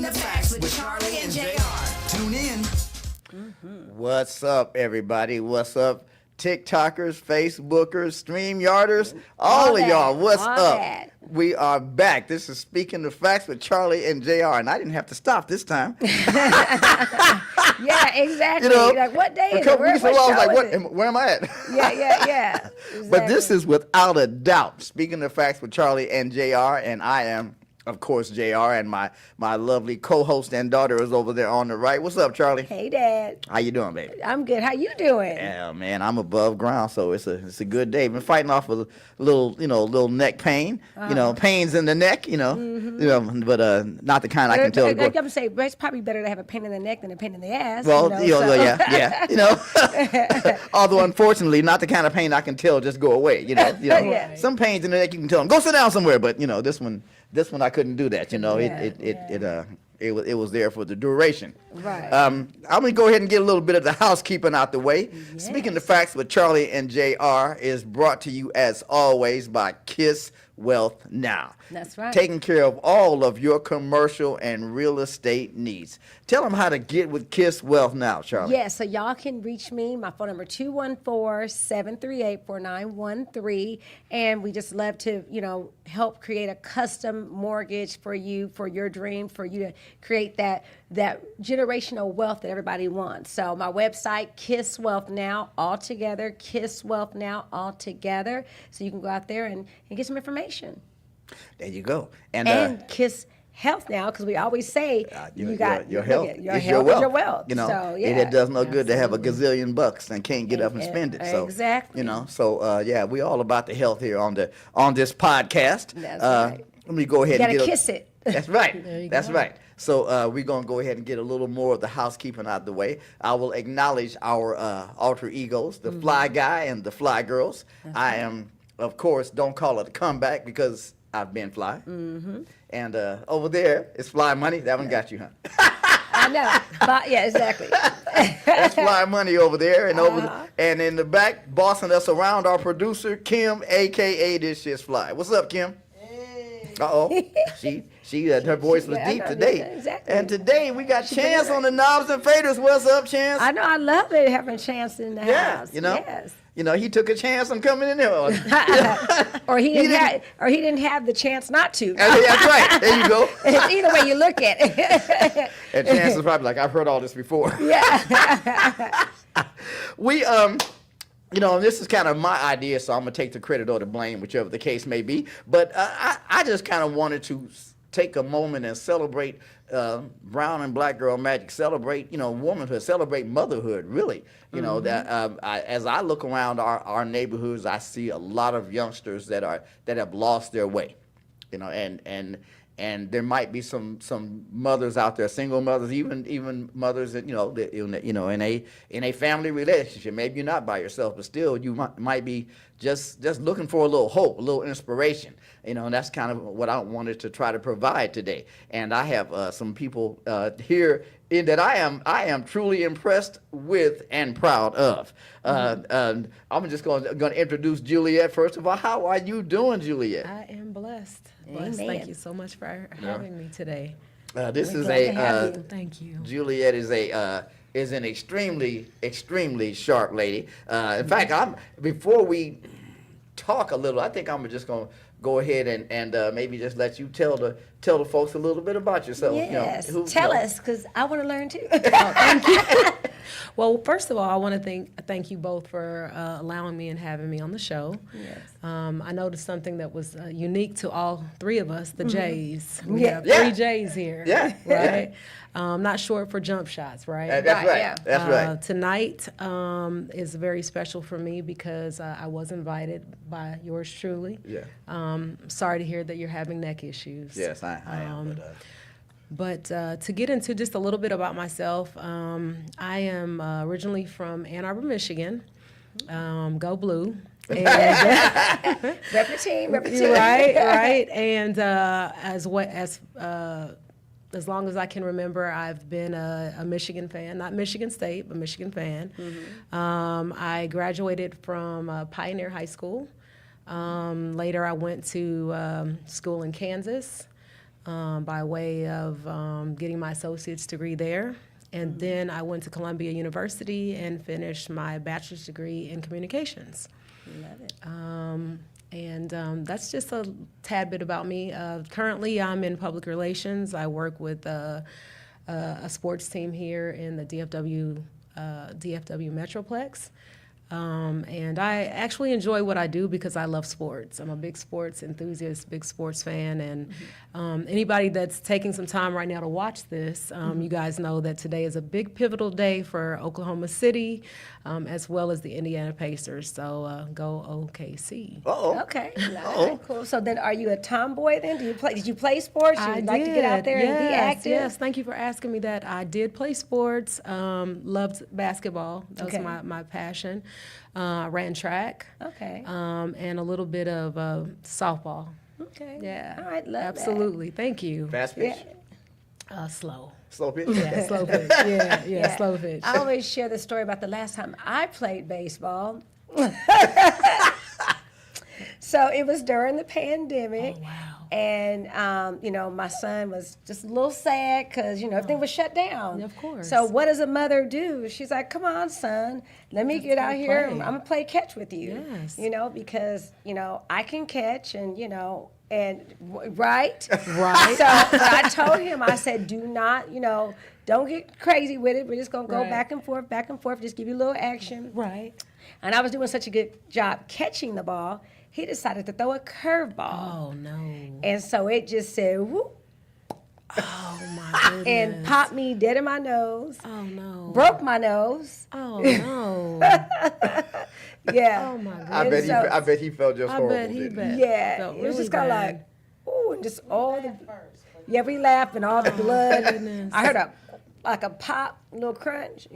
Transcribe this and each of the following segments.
the Facts with Charlie and JR. Tune in. What's up, everybody? What's up, TikTokers, Facebookers, StreamYarders, all of y'all? What's up? We are back. This is Speaking the Facts with Charlie and JR, and I didn't have to stop this time. Yeah, exactly. You know, like, what day a is couple it? weeks ago, I was like, is it? where am I at? Yeah. But this Exactly. is without a doubt Speaking the Facts with Charlie and JR, and I am, of course, JR, and my lovely co-host and daughter is over there on the right. What's up, Charlie? Hey, Dad. How you doing, baby? I'm good. How you doing? Yeah, man, I'm above ground, so it's a good day. Been fighting off a little neck pain, pains in the neck, but not the kind I can tell. I'm gonna say it's probably better to have a pain in the neck than a pain in the ass. Well, so. yeah. Although unfortunately, not the kind of pain I can tell just go away. Yeah. Some pains in the neck you can tell them go sit down somewhere, but this one I couldn't do that. It was there for the duration. Right. I'm gonna go ahead and get a little bit of the housekeeping out the way. Yes. Speaking the Facts with Charlie and JR is brought to you as always by Kiss Wealth Now. That's right. Taking care of all of your commercial and real estate needs. Tell them how to get with Kiss Wealth Now, Charlie. Yeah, so y'all can reach me. My phone number 214-738-4913, and we just love to, help create a custom mortgage for you, for your dream, for you to create that generational wealth that everybody wants. So my website, Kiss Wealth Now, all together, Kiss Wealth Now, all together. So you can go out there and get some information. There you go. And Kiss Health Now, because we always say you got your health. Your is health is your wealth. So, yeah, it does no good to have a gazillion bucks and can't get up and spend it. So exactly. So we all about the health here on this podcast. That's right. Let me go ahead You and gotta get kiss it. That's right. There you That's go. right. So we're going to go ahead and get a little more of the housekeeping out of the way. I will acknowledge our alter egos, the Fly Guy and the Fly Girls. I am, of course, don't call it a comeback because I've been fly. Mm-hmm. And over there is Fly Money. That one got you, huh? I know. But, yeah, exactly. That's Fly Money over there. And and in the back, bossing us around, our producer, Kim, a.k.a. This Shit's Fly. What's up, Kim? Uh-oh. She her voice was deep today. Exactly. And today we got Chance on the knobs and faders. What's up, Chance? I know. I love it having Chance in the house. Yes. He took a chance on coming in there. Or he didn't have the chance not to. That's right. There you go. Either way you look at it. And Chance is probably like, I've heard all this before. Yeah. We this is kind of my idea, so I'm going to take the credit or the blame, whichever the case may be. But I just kind of wanted to take a moment and celebrate brown and black girl magic, celebrate, womanhood, celebrate motherhood, really. That as I look around our neighborhoods, I see a lot of youngsters that have lost their way, and there might be some mothers out there, single mothers, even mothers that in a family relationship. Maybe you're not by yourself, but still you might be just looking for a little hope, a little inspiration. And that's kind of what I wanted to try to provide today. And I have some people here that I am truly impressed with and proud of. I'm just going to introduce Juliet first of all. How are you doing, Juliet? I am blessed. Amen. Thank you so much for having me today. This is glad to have you. Thank you. Juliet is an extremely sharp lady. In fact, before we talk a little, I think I'm just going to go ahead and maybe just let you tell the folks a little bit about yourself. Yes. Tell us, because I want to learn too. Thank you. Well, first of all, I want to thank you both for allowing me and having me on the show. Yes. I noticed something that was unique to all three of us, the J's. We Yeah. have three J's here. Yeah. Right? Not short for jump shots, right? That's Right, right. yeah. That's right. Tonight is very special for me because I was invited by yours truly. Yeah. Sorry to hear that you're having neck issues. Yes, I am. But to get into just a little bit about myself, I am originally from Ann Arbor, Michigan. Go Blue. And, Rep your team. right. And as long as I can remember, I've been a Michigan fan, not Michigan State, but Michigan fan. Mm-hmm. I graduated from Pioneer High School. Later, I went to school in Kansas. by way of getting my associate's degree there. And then I went to Columbia University and finished my bachelor's degree in communications. Love it. That's just a tad bit about me. Currently, I'm in public relations. I work with a sports team here in the DFW Metroplex. And I actually enjoy what I do because I love sports. I'm a big sports enthusiast, big sports fan, and anybody that's taking some time right now to watch this, you guys know that today is a big pivotal day for Oklahoma City, as well as the Indiana Pacers. So go OKC. Uh-oh. Okay, all right, cool. So then, are you a tomboy then? Did you play sports? I like to get out there and be active? Yes, thank you for asking me that. I did play sports, loved basketball. That Okay. was my passion. I ran track. Okay. And a little bit of softball. Okay. Yeah. All right, love Absolutely. Thank you. Fast pitch, Slow. slow pitch. Yeah, slow pitch. Yeah, slow pitch. I always share the story about the last time I played baseball. So it was during the pandemic. Oh, wow. And, my son was just a little sad because, everything was shut down. Of course. So what does a mother do? She's like, come on, son, let me get out go here. play. I'm going to play catch with you. Yes. Because, I can catch and, right? Right. So but I told him, I said, do not, don't get crazy with it. We're just going to go Right. back and forth, just give you a little action. Right. And I was doing such a good job catching the ball, he decided to throw a curveball. Oh, no. And so it just said, whoop, Oh, my goodness. and popped me dead in my nose, Oh, no. broke my nose. Oh, no. Yeah. Oh, my goodness. I bet he felt just I horrible. bet he didn't bet. Yeah. Felt It was really just kind of bad. like, ooh, and just all the, yeah, we laughed and all the blood. goodness. I heard like a pop, little crunch,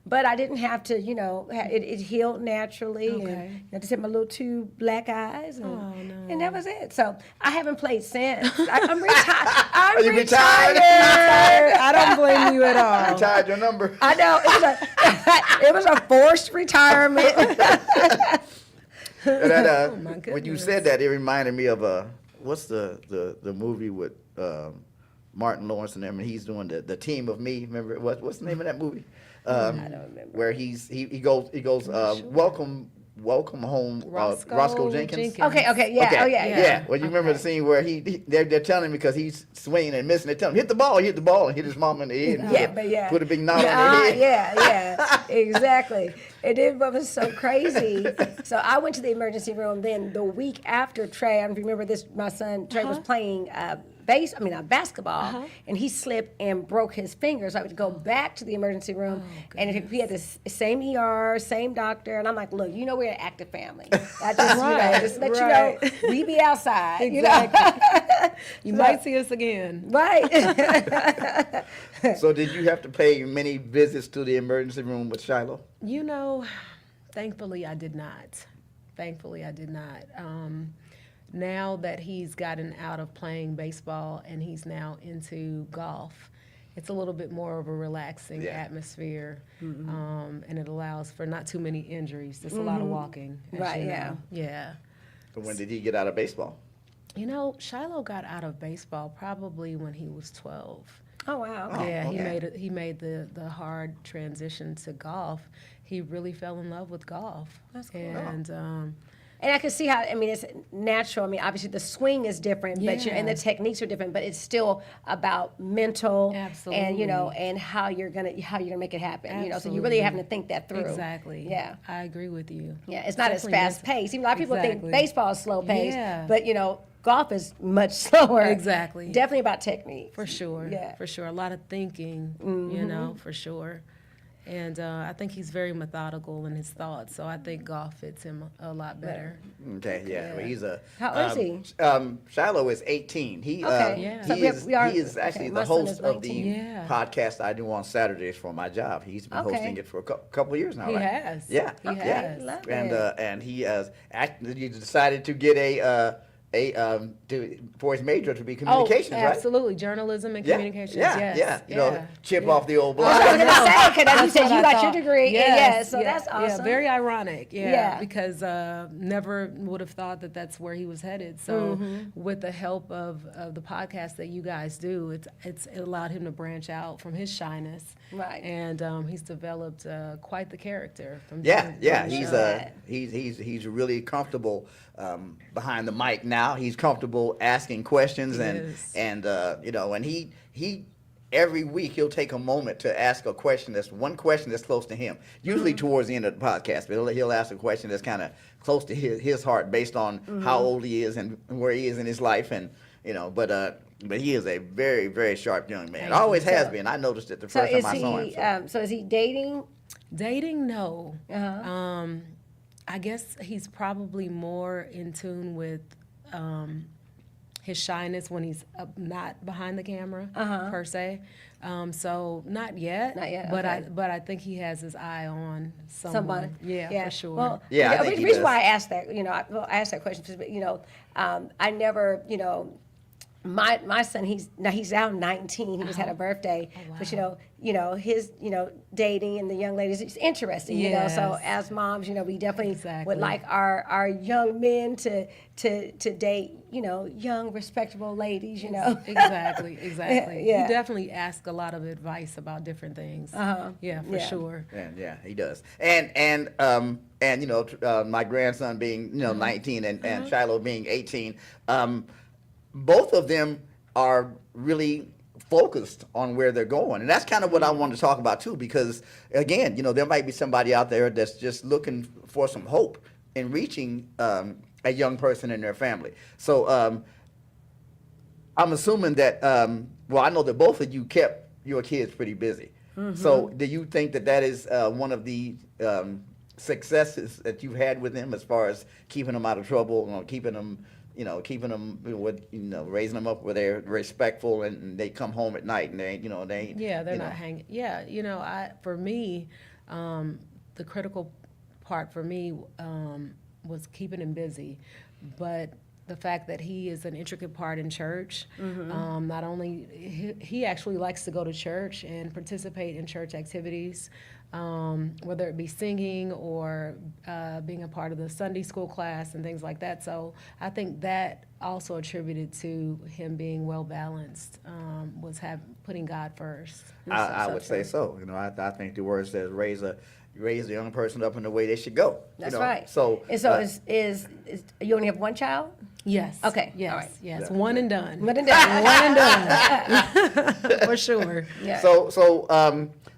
but I didn't have to, it healed naturally. Okay. And I just had my little two black eyes. And, Oh, no. and that was it. So I haven't played since. I'm retired. I'm Are you retired? I don't blame you at all. Retired your number. I know it was a forced retirement. That, my when you goodness. said that, it reminded me of what's the movie with Martin Lawrence and them, and he's doing the Team of Me. Remember what's the name of that movie? I don't remember. Where he goes welcome home Roscoe Jenkins. Okay, yeah, Okay. oh yeah. Yeah. Well, you remember the scene where they're telling him because he's swinging and missing. They tell him hit the ball, and hit his mom in the head. And put a big knot on her head. Yeah, exactly. It was so crazy. So I went to the emergency room. Then the week after Trey, I don't know if you remember this. My son Trey was playing basketball, and he slipped and broke his finger. So I would go back to the emergency room, and he had the same ER, same doctor, and I'm like, look, we're an active family. I just, just let you know, we be outside. You might see us again. Right. So did you have to pay many visits to the emergency room with Shiloh? Thankfully I did not. Now that he's gotten out of playing baseball and he's now into golf, it's a little bit more of a relaxing atmosphere, and it allows for not too many injuries, just a lot of walking. as Right, you know. yeah. Yeah. So when did he get out of baseball? Shiloh got out of baseball probably when he was 12. Oh wow. Yeah, okay. he made the hard transition to golf. He really fell in love with golf. That's cool. And And I can see how, it's natural. Obviously the swing is different, but and the techniques are different, but it's still about mental Absolutely. and how you're gonna make it happen. So you really having to think that through. Exactly. Yeah. I agree with you. Yeah. It's not as Definitely fast paced. Even a lot of people think Exactly. baseball is slow paced, Yeah. but golf is much slower. Exactly. Definitely about technique. For sure. Yeah. For sure. A lot of thinking, for sure. And I think he's very methodical in his thoughts, so I think golf fits him a lot better. Okay, yeah. Well, he's a. How old is he? Shiloh is 18. He Yeah. So he is we are- he is okay, actually my the son host is of 19. the Yeah. podcast I do on Saturdays for my job. He's been Okay. hosting it for a couple of years now, He right? has. Yeah. He yeah. has. Love And it. and he has actually decided to get a for his major to be communications, right? Absolutely, journalism and communications. Yeah, Yes, you know, chip off the old I block. was gonna say, because you said what you I got your thought. degree, and Yes, so that's awesome. Yeah, very ironic. Yeah, Yeah. because never would have thought that that's where he was headed. So with the help of the podcast that you guys do, it allowed him to branch out from his shyness. Right. And he's developed quite the character. From Yeah, doing yeah, the he's show. he's really comfortable behind the mic now. He's comfortable asking questions He and is. you know, and he every week he'll take a moment to ask a question one question that's close to him. Usually towards the end of the podcast, but he'll ask a question that's kind of close to his heart based on how old he is and where he is in his life, and you know, but he is a very, very sharp young man. Thank Always you. has been. I noticed it the So first is time I saw him. he? So. So is he dating? Dating, no. Uh-huh. I guess he's probably more in tune with his shyness when he's not behind the camera per se. So not yet. Not yet, But okay. I think he has his eye on someone. Someone. Yeah, for sure. Well, Yeah, I the think he reason does. why I asked that, I asked that question, because, I never, my son, he's now 19. He just had a birthday, but his dating and the young ladies, it's interesting. So Yes. as moms, we definitely Exactly. would like our young men to date young respectable ladies. Exactly. Yeah. He definitely asks a lot of advice about different things. Yeah, for Yeah. sure. And yeah, he does. And my grandson being 19 and Shiloh being 18, both of them are really focused on where they're going, and that's kind of what I wanted to talk about too. Because again, there might be somebody out there that's just looking for some hope in reaching a young person in their family. So I'm assuming that. I know that both of you kept your kids pretty busy. So do you think that is one of the successes that you've had with them as far as keeping them out of trouble, keeping them with, raising them up where they're respectful and they come home at night and they ain't. Yeah, they're not hanging. Yeah, for me, the critical part for me was keeping him busy, but the fact that he is an intricate part in church. Not only he actually likes to go to church and participate in church activities, whether it be singing or being a part of the Sunday school class and things like that. So I think that also attributed to him being well balanced, was putting God first. I would say so. I think the word says raise a young person up in the way they should go. That's right. So and so is you only have one child? Yes. Okay, Yes. all right. Yes. Yeah. One and done. One and done. One and done. For sure. Yeah.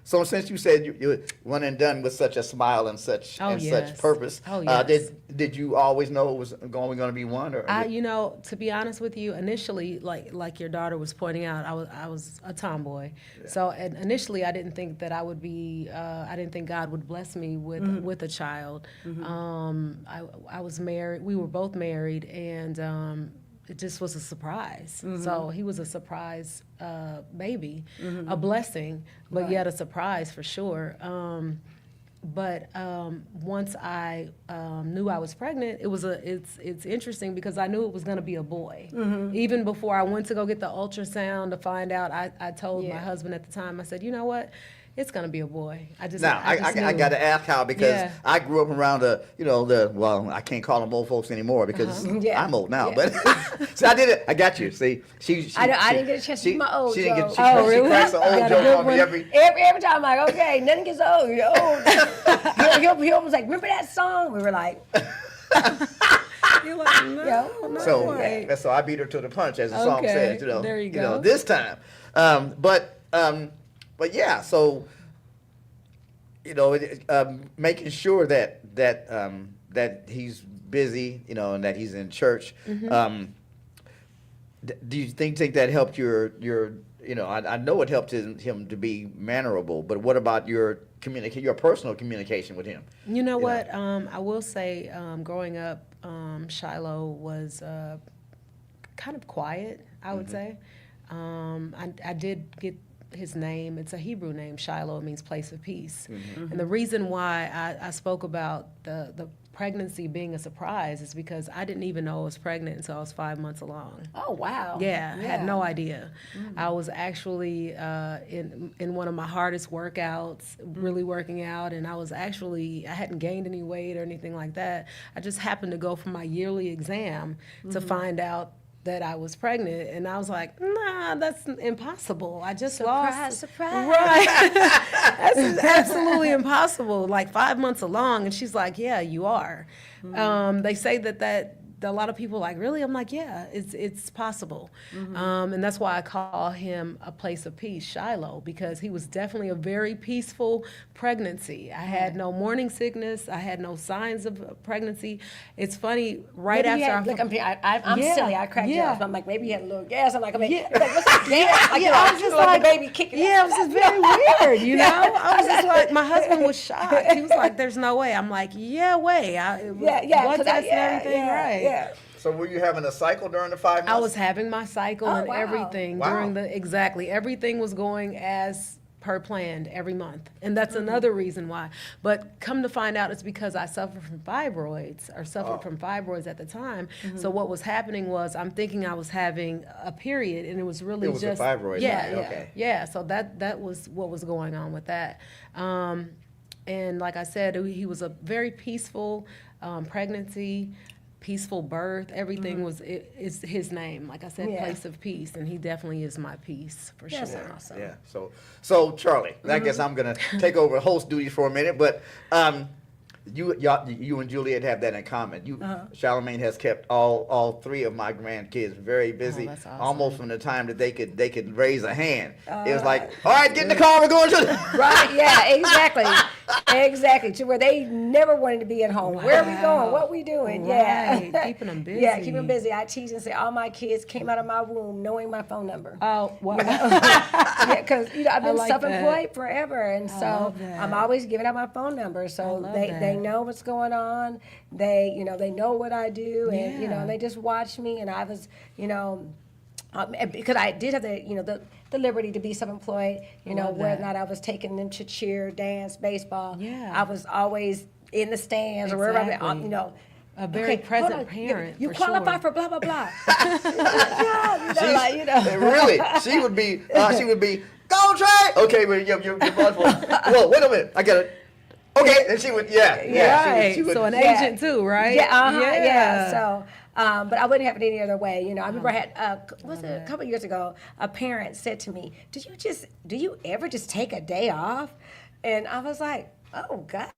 So since you said you one and done with such a smile and such yes. purpose, Oh, yes. did you always know it was only going to be one? Or To be honest with you, initially, like your daughter was pointing out, I was a tomboy. Yeah. So initially, I didn't think that I would be. I didn't think God would bless me with a child. I was married. We were both married, and it just was a surprise. So he was a surprise baby, a blessing, but yet a surprise for sure. But once I knew I was pregnant, it's interesting because I knew it was going to be a boy. Even before I went to go get the ultrasound to find out, I told my husband at the time, I said, you know what? It's going to be a boy. I just Now, I knew. got to ask how, because Yeah. I grew up around I can't call them old folks anymore because Yeah. I'm old now. Yeah. But so I did it. I got you. See, I didn't get a chance to do my old She didn't get. joke. She, Oh, she really? cracks an Got old a joke good on me one? every. Every time I'm like, okay, nothing gets old. You're old. he was like, remember that song? We were like, You're like, no, no So, way. so I beat her to the punch, as the song Okay, says. there you go. This time, but yeah. So, making sure that he's busy, and that he's in church. Do you think that helped your? I know it helped him to be mannerable, but what about your personal communication with him? You know what? I will say, growing up, Shiloh was kind of quiet, I would say. I did get his name. It's a Hebrew name. Shiloh means place of peace. And the reason why I spoke about the pregnancy being a surprise is because I didn't even know I was pregnant until I was 5 months along. Oh, wow. Yeah, I had no idea. I was actually in one of my hardest workouts, really working out, and I hadn't gained any weight or anything like that. I just happened to go for my yearly exam to find out that I was pregnant, and I was like, nah, that's impossible. I just lost. Surprise. Right. That's absolutely impossible. Like 5 months along, and she's like, yeah, you are. They say that a lot of people are like, really? I'm like, yeah, it's possible. And that's why I call him a place of peace, Shiloh, because he was definitely a very peaceful pregnancy. I had no morning sickness. I had no signs of pregnancy. It's funny, right Maybe after I'm Yeah, silly. I cracked yeah. jokes. But I'm like, maybe he had a little gas. I'm like, Yeah. like, what's that gas? Like, I was just like the baby kicking. yeah, it was just very weird, you know? I was just like, my husband was shocked. He was like, there's no way. I'm like, yeah, way. Blood 'cause test and everything, right. Yeah. So were you having a cycle during the 5 months? I was having my cycle Oh, and wow. everything Wow. during everything was going as per planned every month. And that's another reason why. But come to find out it's because I suffered from fibroids at the time. So what was happening was I'm thinking I was having a period and it was really It was a just fibroid, Yeah, right, okay. yeah. So that was what was going on with that. And like I said, he was a very peaceful pregnancy, peaceful birth. Everything is his name. Like I said, Yeah. place of peace, and he definitely is my peace for That's sure. awesome. Yeah. So Charlie, I guess I'm gonna take over host duties for a minute, but you and Juliet have that in common. Charlamagne has kept all three of my grandkids very busy, that's awesome. almost from the time that they could raise a hand. It was like, all right, get in the car, we're going to. Right, yeah, exactly. To where they never wanted to be at home. Where are we going? What we doing? Right, Yeah. keeping 'em Yeah, busy. keep them busy. I teach and say all my kids came out of my womb knowing my phone number. Oh, wow. Yeah, because I've been like self-employed forever, and so love that. I'm always giving out my phone number. So love they that. know what's going on. They they know what I do, and Yeah. they just watch me. And I was and because I did have the liberty to be self-employed, love whether or that. not I was taking them to cheer, dance, baseball. Yeah. I was always in the stands or wherever. Exactly. A very hold present on. parent, You for qualify sure. for blah blah blah. Yeah, Really, she would be, go Trey. Okay, but your boss was, whoa, wait a minute, I got it. Okay, and she would, Right. she would, So an Yeah. agent too, right? Yeah. So, but I wouldn't have it any other way. I remember I had, a couple years ago, a parent said to me, do you ever just take a day off? And I was like, oh God.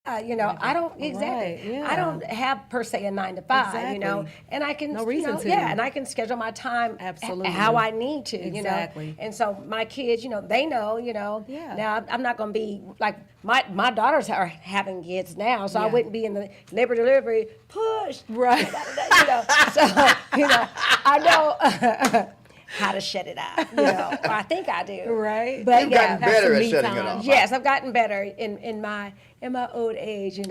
I don't Right, yeah. I don't have per se a 9 to 5, Exactly. and I can, No reason to. yeah, and I can schedule my time Absolutely. how I need to, Exactly. And so my kids, they know, Yeah. Now I'm not going to be like my daughters are having kids now, so I Yeah. wouldn't be in the labor delivery push, Right. So I know. How to shut it off, Or I think I do. Right. But You've yeah, gotten better at me shutting it time. off. yes, I've gotten better in my old age, See?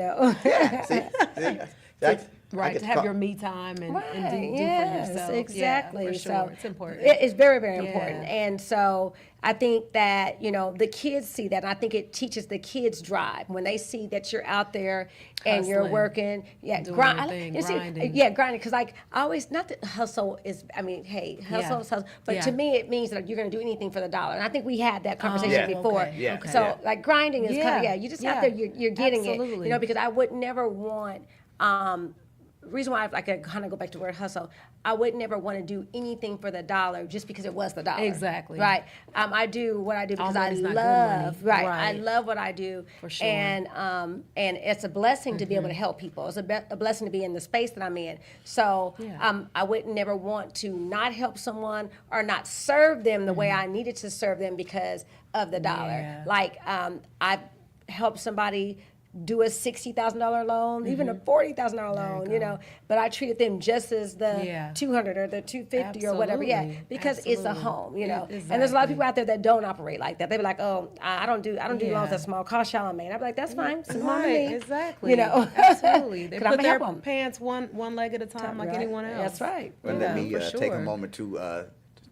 That's- I Right, get to have call- your me time and do yes, for yourself. exactly. Yeah, for sure. So It's important. It's very, very important. Yeah. And so I think that, the kids see that. And I think it teaches the kids drive when they see that you're out there and you're Hustling. working. Yeah, Doing grind. your thing, grinding. Yeah, grinding. Because I always, not that hustle is, hey, hustle Yeah. is hustle. But Yeah. to me, it means that you're going to do anything for the dollar. And I think we had that conversation Yeah. before. Okay, Yeah. okay. So Yeah. like grinding is kind of, Yeah. you just Yeah. out there, you're getting Absolutely. it. Because I would never want, reason why I kind of go back to word hustle, I would never want to do anything for the dollar just because it was the dollar. Exactly. Right. I do what I do because I money's not good love. money. Right. I Right. love what I do. For sure. And it's a blessing to be able to help people. It's a blessing to be in the space that I'm in. So Yeah. I would never want to not help someone or not serve them the way I needed to serve them because of the dollar. Yeah. Like I helped somebody do a $60,000 loan, even a $40,000 loan, but I treated them just as the Yeah. 200 or the 250 or whatever, Absolutely. because it's a Absolutely. home, Yeah, And there's a lot of exactly. people out there that don't operate like that. They be like, oh, I don't do loans Yeah. that small. Call Charlamagne. I'd be like, that's fine. Send them on to Right, me. exactly. Absolutely. They 'Cause I'm put gonna their help 'em. pants one leg at a time like Right. anyone else. That's right. Well, Yeah, let me for take a sure. moment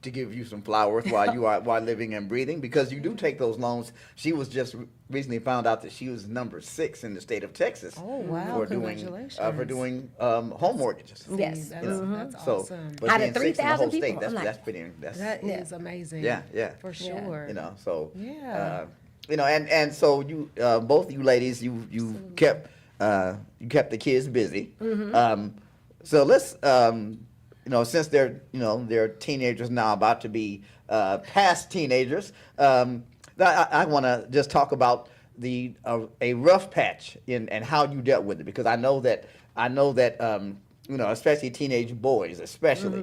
to give you some flowers while living and breathing, because you do take those loans. She was just recently found out that she was number 6 in the state of Texas. Oh, wow. For Congratulations. doing See, home mortgages. Yes. That's So, awesome. but Out of being 6 in the whole 3,000 people, state, I'm like, that's pretty. That is amazing. Yeah, yeah. For sure. You know, so Yeah. and so you both of you ladies, you kept the kids busy. So let's since they're teenagers now, about to be past teenagers. I want to just talk about a rough patch and how you dealt with it, because I know that especially teenage boys, especially,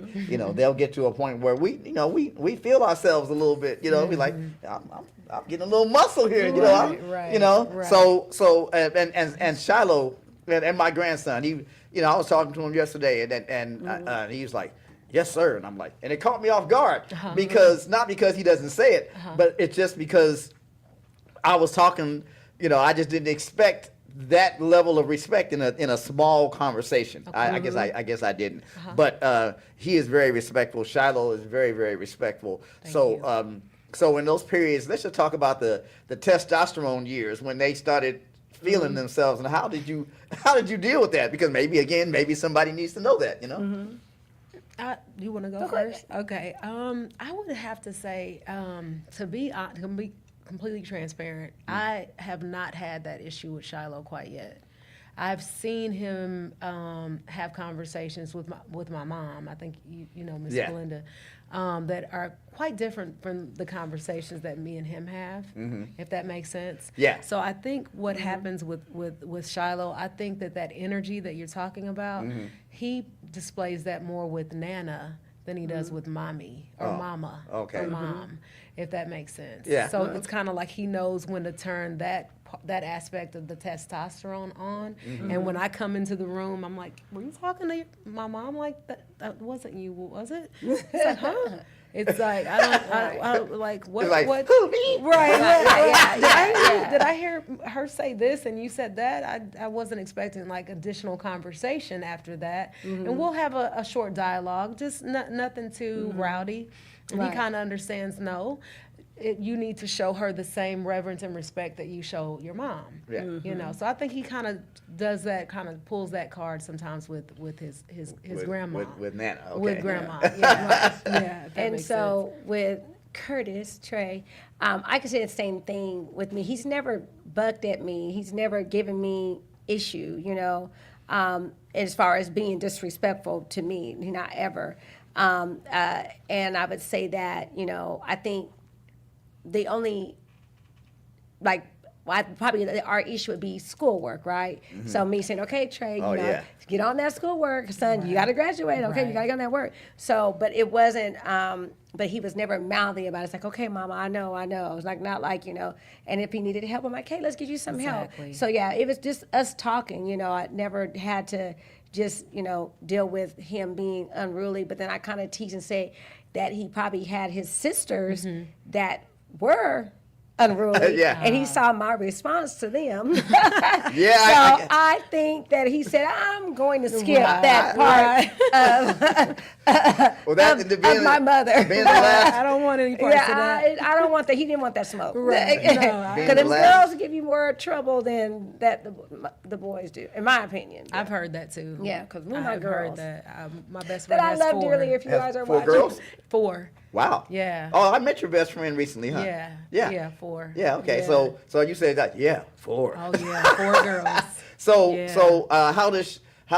they'll get to a point where we feel ourselves a little bit, we like, I'm getting a little muscle here, Right. So and Shiloh and my grandson, I was talking to him yesterday, and he was like, yes, sir. And I'm like, and it caught me off guard, because not because he doesn't say it, but it's just because I was talking, I just didn't expect that level of respect in a small conversation. Okay. I guess I didn't. But he is very respectful. Shiloh is very, very respectful. So in those periods, let's just talk about the testosterone years when they started feeling themselves, and how did you deal with that? Because maybe somebody needs to know that, You want to go first? Okay. I would have to say, to be completely transparent, I have not had that issue with Shiloh quite yet. I've seen him have conversations with my mom. I think you know Miss Belinda, that are quite different from the conversations that me and him have, if that makes sense. Yeah. So I think what happens with Shiloh, I think that energy that you're talking about, he displays that more with Nana than he does with mommy or mama or mom, if that makes sense. Yeah. So it's kind of like he knows when to turn that aspect of the testosterone on. And when I come into the room, I'm like, were you talking to my mom like that? That wasn't you, was it? It's like, huh? It's like, I don't like, what, It's like, what? who, me? Right. Did I hear her say this and you said that? I wasn't expecting like additional conversation after that. And we'll have a short dialogue, just nothing too rowdy. And he kind of understands, you need to show her the same reverence and respect that you show your mom. Yeah. So I think he kind of does that, kind of pulls that card sometimes with his grandma. With Nana. Okay. With grandma. Yeah. Right. Yeah. And so with Curtis, Trey, I could say the same thing with me. He's never bucked at me. He's never given me issue, as far as being disrespectful to me, not ever. And I would say that, I think the only, probably our issue would be schoolwork, right? So me saying, okay, Trey, get on that schoolwork, son. You got to graduate. Okay, you got to get on that work. So, but it wasn't. But he was never mouthy about it. It's like, okay, Mama, I know. It was like not like And if he needed help, I'm like, hey, let's get you some help. So yeah, it was just us talking. I never had to just deal with him being unruly. But then I kind of teach and say that he probably had his sisters that were unruly, and he saw my response to them. I think that he said, I'm going to skip that part of my mother. Being the last, I don't want any parts of that. I don't want that. He didn't want that smoke. Right. Because them girls give you more trouble than that the boys do, in my opinion. I've heard that too. Yeah, because one of my I've girls heard that. My best friend that I has love 4. dearly. If you guys are 4 watching, girls? 4. Wow. Yeah. Oh, I met your best friend recently, huh? Yeah, 4. Yeah. Okay. Yeah. So you said that? Yeah, 4. Oh yeah, 4 girls. So how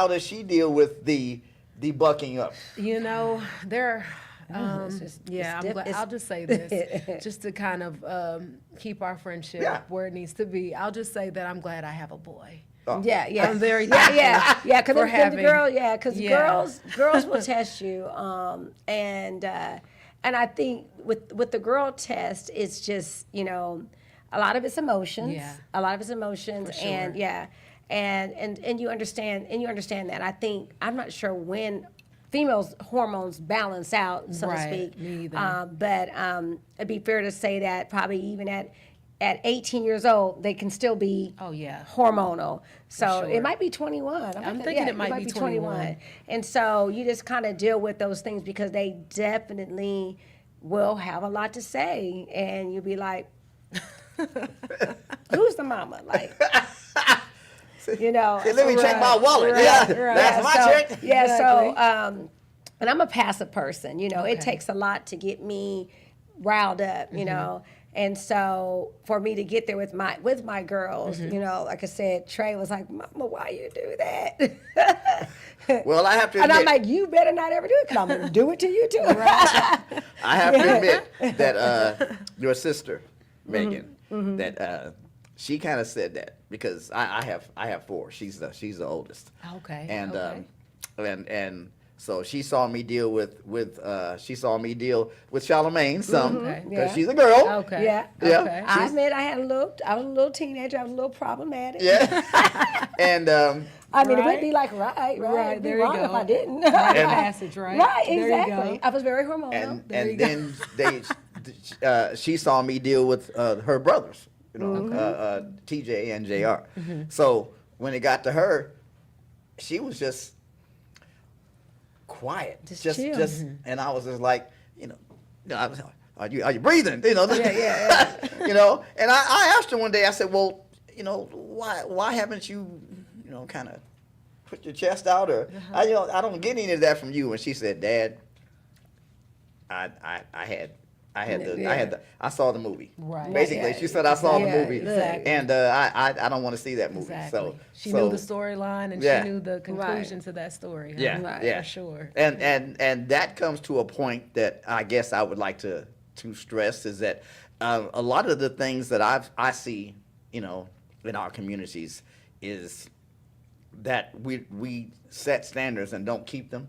does she deal with the bucking up? They're. it's I'm glad. I'll just say this, just to kind of keep our friendship where it needs to be. I'll just say that I'm glad I have a boy. Oh. Yeah. I'm very thankful Because for having. girls will test you, and I think with the girl test, it's just a lot of it's emotions. Yeah. A lot of it's emotions, For sure. and you understand that. I think I'm not sure when females' hormones balance out, so to Right, speak. me either. But it'd be fair to say that probably even at at 18 years old, they can still be Oh, yeah. hormonal. So sure. it might be 21. I'm thinking it might be 21. And so you just kind of deal with those things because they definitely will have a lot to say. And you'll be like, who's the mama? Like, you know. Hey, let me check my wallet. Right, Yeah, right. that's my So- check. Yeah, Exactly. so, and I'm a passive person, you know. It Okay. takes a lot to get me riled up, you know. And so for me to get there with my girls, you know, like I said, Trey was like, "Mama, why you do that?" Well, I have to And admit, I'm like, "You better not ever do it, because I'm gonna do it to you too." I have to admit that your sister, Megan, that she kind of said that because I have 4. She's the oldest. Okay. And okay. and so she saw me deal with Charlemagne some Okay. because Yeah. she's a girl. Okay. Yeah. Yeah. Okay. I admit I was a little teenager. I was a little problematic. Yeah. And I mean, Right. it'd be like, right, Right, It'd be there you wrong go. if I didn't. Rite of And- passage, right? Right, There you exactly. go. I was very hormonal. and then she saw me deal with her brothers, you know, TJ and JR. So when it got to her, she was just quiet, Just just, chill. and I was just like, you know, I was, are you breathing? You know, Yeah. you know. And I asked her one day. I said, well, you know, why haven't you, you know, kind of put your chest out, or I don't get any of that from you. And she said, Dad, I saw the movie. Right. Basically, Yeah. she said I saw the Yeah, movie, exactly. and I don't want to see that movie. Exactly. So She so- knew the storyline and Yeah. she knew the conclusion to that story. Huh? Yeah, Right. yeah, For sure. And that comes to a point that I guess I would like to stress is that a lot of the things that I see, you know, in our communities is that we set standards and don't keep them.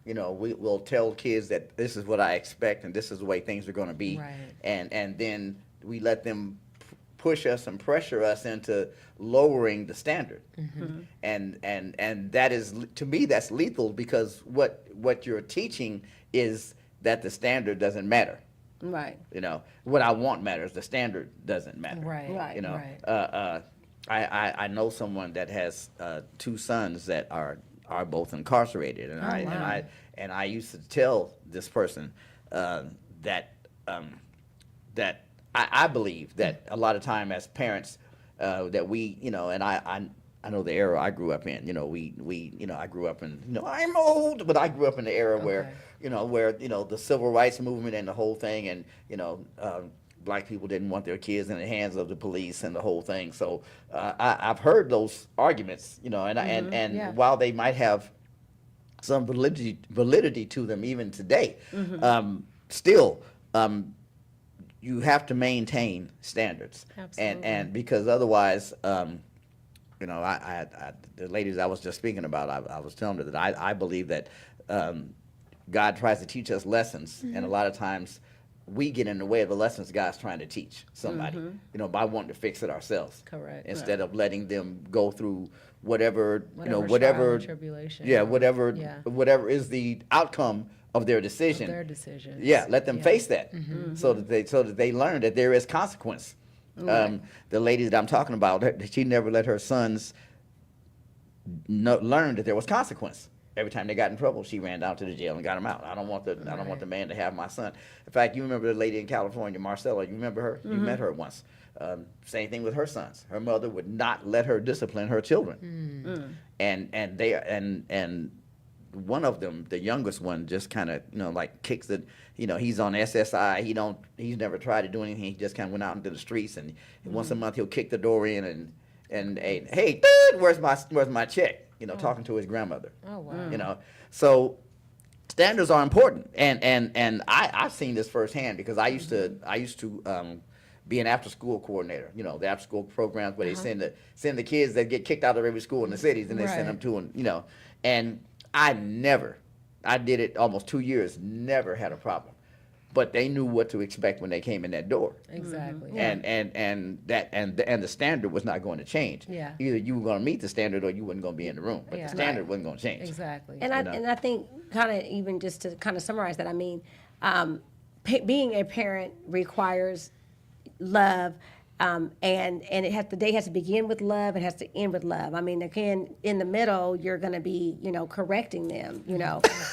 You know, we'll tell kids that this is what I expect and this is the way things are going to be, Right. and then we let them push us and pressure us into lowering the standard, and that is, to me, that's lethal, because what you're teaching is that the standard doesn't matter. Right. You know, what I want matters. The standard doesn't matter. Right. Right. You know, Right. I know someone that has 2 sons that are both incarcerated, and I used to tell this person that I believe that a lot of time as parents that we, you know, and I know the era I grew up in. You know, we you know, I grew up in, you know, I'm old, but I grew up in the era where Okay. where the civil rights movement and the whole thing, and black people didn't want their kids in the hands of the police and the whole thing. So I've heard those arguments, you know, and yeah. while they might have some validity to them even today, still you have to maintain standards, Absolutely. and because otherwise, you know, the ladies I was just speaking about, I was telling her that I believe that God tries to teach us lessons, and a lot of times we get in the way of the lessons God's trying to teach somebody, you know, by wanting to fix it ourselves. Correct. Instead of letting them go through whatever Trial whatever and tribulation. yeah, whatever Yeah. whatever is the outcome of their decision. Their decisions. Yeah, let them Yeah. face that, so that they learn that there is consequence. The lady that I'm talking about, she never let her sons learn that there was consequence. Every time they got in trouble, she ran down to the jail and got them out. I don't want the man to have my son. In fact, you remember the lady in California, Marcella. You remember her? You met her once. Same thing with her sons. Her mother would not let her discipline her children, and one of them, the youngest one, just kind of, you know, like kicks it. You know, he's on SSI. He's never tried to do anything. He just kind of went out into the streets, and once a month he'll kick the door in and hey, where's my check? You know, talking to his grandmother. Oh, wow. You know, so standards are important, and I've seen this firsthand because I used to be an after school coordinator. You know, the after school programs where they send the kids that get kicked out of every school in the cities, and they send them to and I did it almost 2 years, never had a problem. But they knew what to expect when they came in that door. Exactly. And the standard was not going to change. Yeah. Either you were going to meet the standard or you weren't going to be in the room. But Yeah. the standard wasn't going to change. Exactly. And I think kind of even just to kind of summarize that, I mean, being a parent requires love. And the day has to begin with love. It has to end with love. I mean, again, in the middle, you're going to be, correcting them.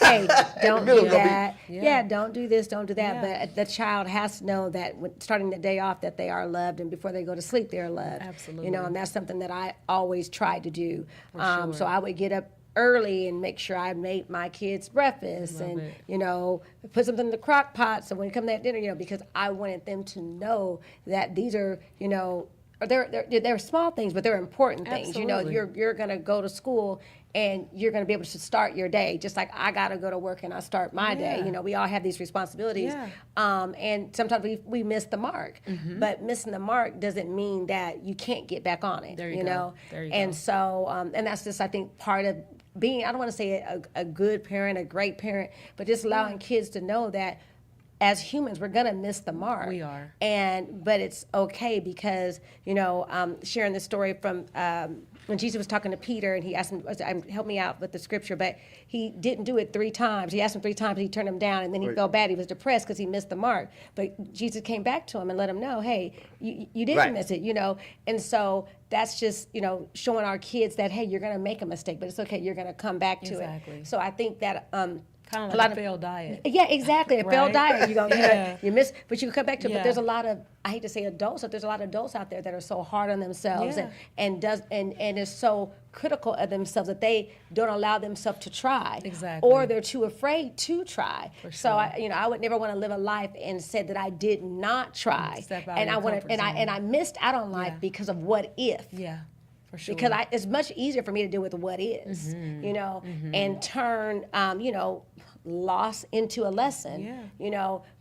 Hey, don't do that. Yeah, don't do this, don't do that. Yeah. But the child has to know that starting the day off, that they are loved, and before they go to sleep, they're loved. Absolutely. And that's something that I always tried to do. Sure. So I would get up early and make sure I made my kids breakfast and put something in the crock pot so when you come to that dinner, because I wanted them to know that these are they're small things, but they're important things. Absolutely. You're gonna go to school and you're gonna be able to start your day just like I gotta go to work and I start my day. We all have these responsibilities, and sometimes we miss the mark. But missing the mark doesn't mean that you can't get back on it. There you go. There you and go. so and that's just I think part of being, I don't want to say a good parent, a great parent, but just allowing kids to know that as humans, we're going to miss the mark. We are. But it's okay because, sharing the story from when Jesus was talking to Peter and he asked him, help me out with the scripture, but he didn't do it 3 times. He asked him 3 times, he turned him down, and then he felt bad. He was depressed because he missed the mark. But Jesus came back to him and let him know, hey, you didn't miss it, And so that's just, showing our kids that, hey, you're going to make a mistake, but it's okay. You're going to come back to it. So I think that kind of like a failed diet. Yeah, exactly. A failed diet. You miss, but you come back to it. Yeah. But there's a lot of, I hate to say adults, but there's a lot of adults out there that are so hard on themselves and is so critical of themselves that they don't allow themselves to try. Exactly. Or they're too afraid to try. For sure. So I would never want to live a life and said that I did not try. Step out and of I your wanted comfort zone. and I missed out on life because of what if. Yeah. For sure. Because it's much easier for me to deal with what is, and turn, loss into a lesson.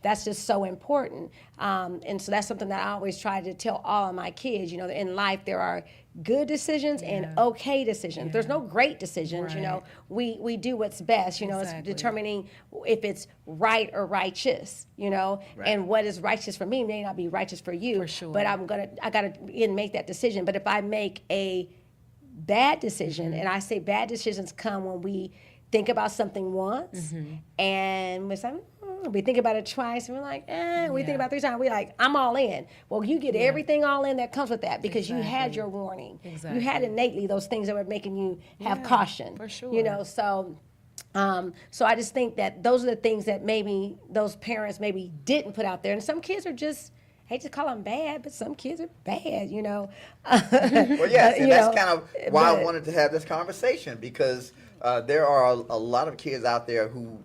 That's just so important. And so that's something that I always try to tell all of my kids. In life there are good decisions and okay decisions. There's no great decisions. Right. We do what's best. It's Exactly. determining if it's right or righteous. And what is righteous for me may not be righteous for you. For sure. But I gotta make that decision. But if I make a bad decision, and I say bad decisions come when we think about something once, and we think about it twice, and we're like, we think about it 3 times, we're like, I'm all in. Well, you get everything all in that comes with that because you had your warning. Exactly. You had innately those things that were making you have caution. For sure. So I just think that those are the things that maybe those parents maybe didn't put out there. And some kids are just, I hate to call them bad, but some kids are bad, Well, yes, and that's kind of why I wanted to have this conversation because there are a lot of kids out there who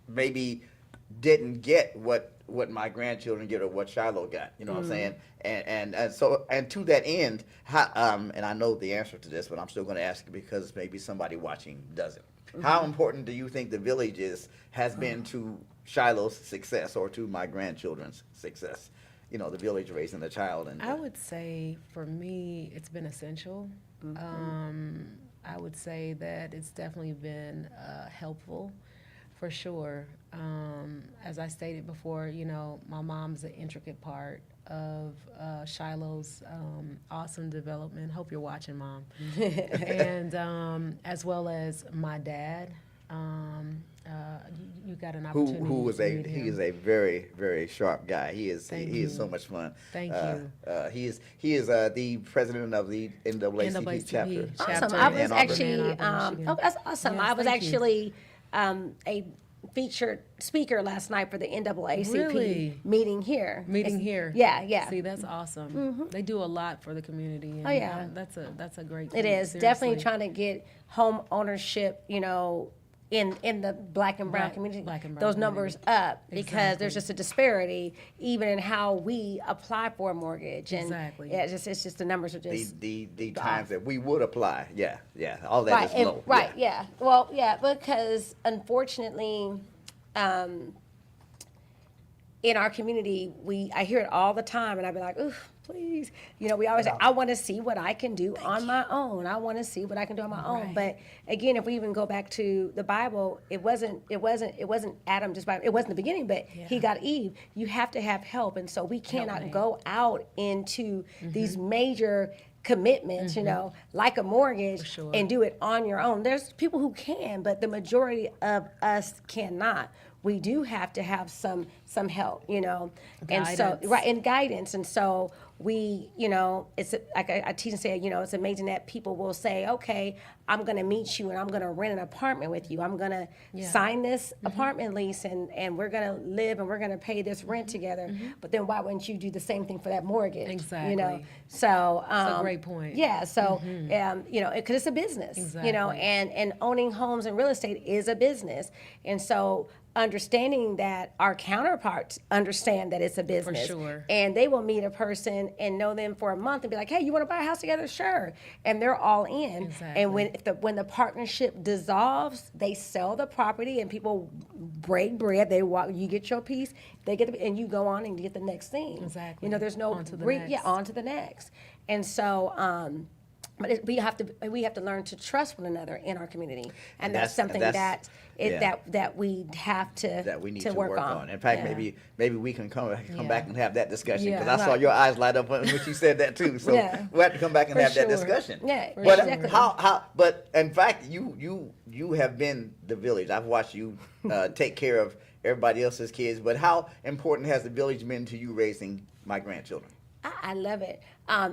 maybe didn't get what my grandchildren get or what Shiloh got. You know what I'm saying? And so to that end, and I know the answer to this, but I'm still going to ask it because maybe somebody watching doesn't. How important do you think the village has been to Shiloh's success or to my grandchildren's success? The village raising the child. And I would say for me, it's been essential. I would say that it's definitely been helpful, for sure. As I stated before, my mom's an intricate part of Shiloh's awesome development. Hope you're watching, Mom. And as well as my dad. You got an opportunity. Who is to meet him. he is a very, very sharp guy. He is Thank so much fun. Thank you. He is the president of the NAACP chapter. Awesome. in I was Ann Arbor. actually, Michigan. that's awesome. Yes, I was thank you. actually a featured speaker last night for the NAACP Really? meeting here. Meeting here. Yeah. See, that's awesome. They do a lot for the community. And yeah. That's a great It thing, is definitely seriously. trying to get home ownership, in the black and brown community, Black and brown those community. numbers up because Exactly. there's just a disparity even in how we apply for a mortgage. And Exactly. yeah, it's just the numbers are just The times that we would apply, all that is and- low. right, yeah. Well, yeah, because unfortunately, in our community, I hear it all the time, and I'd be like, ooh, please. We always say, I want to see what I can do on my own. I want to see what I can do on my own. But again, if we even go back to the Bible, it wasn't Adam just by, it wasn't the beginning, but he got Eve. You have to have help, and so we cannot go out into these major commitments, you know, like a mortgage, sure. and do it on your own. There's people who can, but the majority of us cannot. We do have to have some help, you know, and so Guidance. right, and guidance. And so we, you know, it's like I teach and say, you know, it's amazing that people will say, okay, I'm going to meet you and I'm going to rent an apartment with you. I'm going to sign this apartment lease and we're going to live and we're going to pay this rent together. But then why wouldn't you do the same thing for that mortgage? You know, Exactly. so That's a great point. Yeah, so you know, because it's a business, you know, Exactly. and owning homes and real estate is a business, and so understanding that our counterparts understand that it's a business, sure. and they will meet a person and know them for a month and be like, hey, you want to buy a house together? Sure, and they're all in. Exactly. And when the partnership dissolves, they sell the property and people break bread. They walk, you get your piece, they get the, and you go on and get the next thing. Exactly. You know, there's no On to the yeah, next. on to the next. And so, but we have to learn to trust one another in our community, and that's something yeah. that we have to that we need to work on. In fact, Yeah. maybe we can come Yeah. back and have that discussion, because Yeah. I saw your eyes light up when you said that too. So Yeah. we'll have to come back and For have that sure. discussion. Yeah, But exactly. but in fact, you have been the village. I've watched you take care of everybody else's kids. But how important has the village been to you raising my grandchildren? I love it.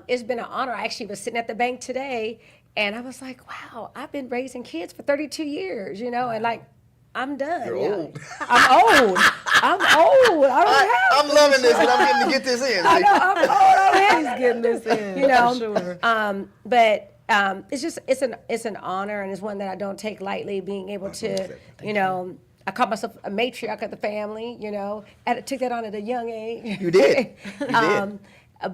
It's been an honor. I actually was sitting at the bank today, and I was like, wow, I've been raising kids for 32 years, you know, and like, I'm done. You're you know. old. I'm old. I'm old. I don't have I'm loving this, and I'm getting to get this in. I know, I'm old. I don't have He's getting this in. you know. For sure. But it's an honor, and it's one that I don't take lightly. Being able to, you know, I call myself a matriarch of the family. You know, took that on at a young age. You did. You did.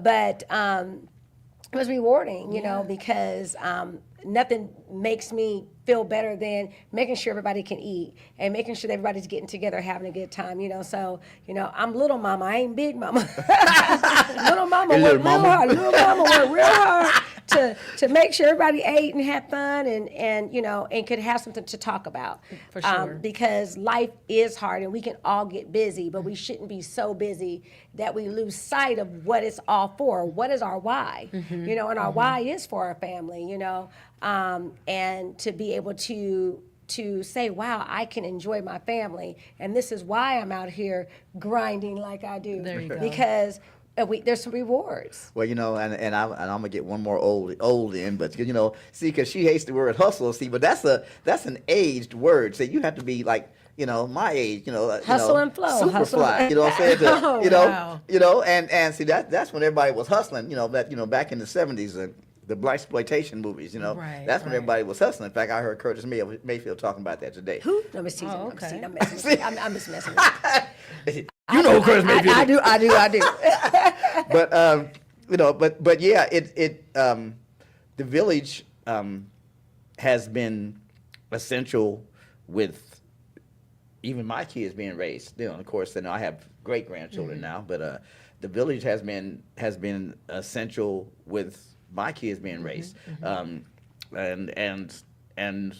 But it was rewarding, you know, because nothing makes me feel better than making sure everybody can eat and making sure that everybody's getting together, having a good time, you know. So, you know, I'm little mama, I ain't big mama. Little mama Your worked little real mama. hard. Little mama worked real hard to make sure everybody ate and had fun and you know, and could have something to talk about. For sure. Because life is hard and we can all get busy, but we shouldn't be so busy that we lose sight of what it's all for. What is our why? You know, and our why is for our family, you know, and to be able to say, wow, I can enjoy my family, and this is why I'm out here grinding like I do. There you go. Because there's some rewards. Well, you know, and I'm gonna get one more old in, but you know, see, because she hates the word hustle, see, but that's an aged word. So you have to be like, you know, my age, you know, Hustle and flow. super Hustle. fly. You know what I'm saying? To, Oh, you know, wow. you know, and see that's when everybody was hustling. You know, that, you know, back in the '70s, the blaxploitation movies. You know, Right, that's when right. everybody was hustling. In fact, I heard Curtis Mayfield talking about that today. Who? No, Miss Teasing. Oh, I'm okay. teasing. I'm messing with you. I'm just messing with you. You know who Curtis Mayfield I is. do. I do. But you know, but yeah, the village has been essential with even my kids being raised. You know, of course, you know, I have great grandchildren now, but the village has been essential with my kids being raised, and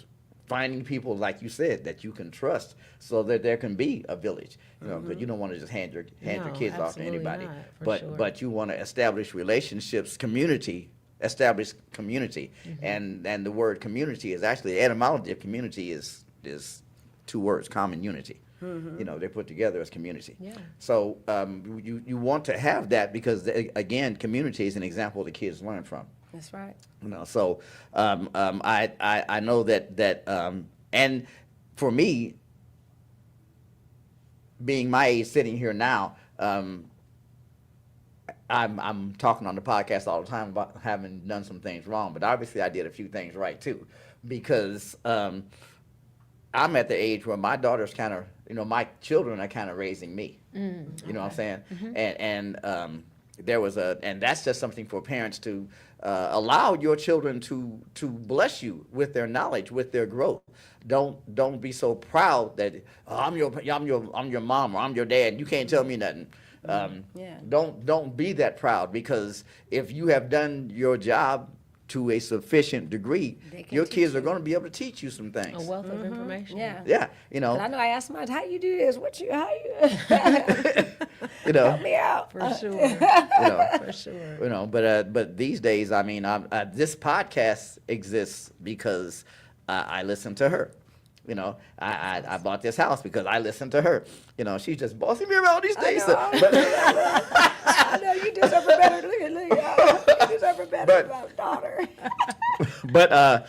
finding people, like you said, that you can trust, so that there can be a village. You know, because you don't want to just hand your No, kids off to absolutely anybody, not, for sure. but you want to establish relationships, establish community, and the word community is actually, the etymology of community is two words, common unity. You know, they're put together as community. Yeah. So you want to have that because, again, community is an example the kids learn from. That's right. You know, so I know that and for me, being my age, sitting here now, I'm talking on the podcast all the time about having done some things wrong, but obviously I did a few things right too, because I'm at the age where my daughter's kind of, you know, my children are kind of raising me. You know what I'm saying? And there was and that's just something for parents to allow your children to bless you with their knowledge, with their growth. Don't be so proud that I'm your mom or I'm your dad. You can't tell me nothing. Yeah. Don't be that proud, because if you have done your job to a sufficient degree, They can your teach kids are you. going to be able to teach you some things. A wealth of information. Yeah. Yeah, you And know, I know I asked mine, how you do this? How you you know, help me out? For sure. you know. For sure. You know, but these days, I mean, this podcast exists because I listen to her. You know, I bought this house because I listened to her. You know, she's just bossing me around these days. know. But, I know you deserve a better. Look at you deserve a better daughter. but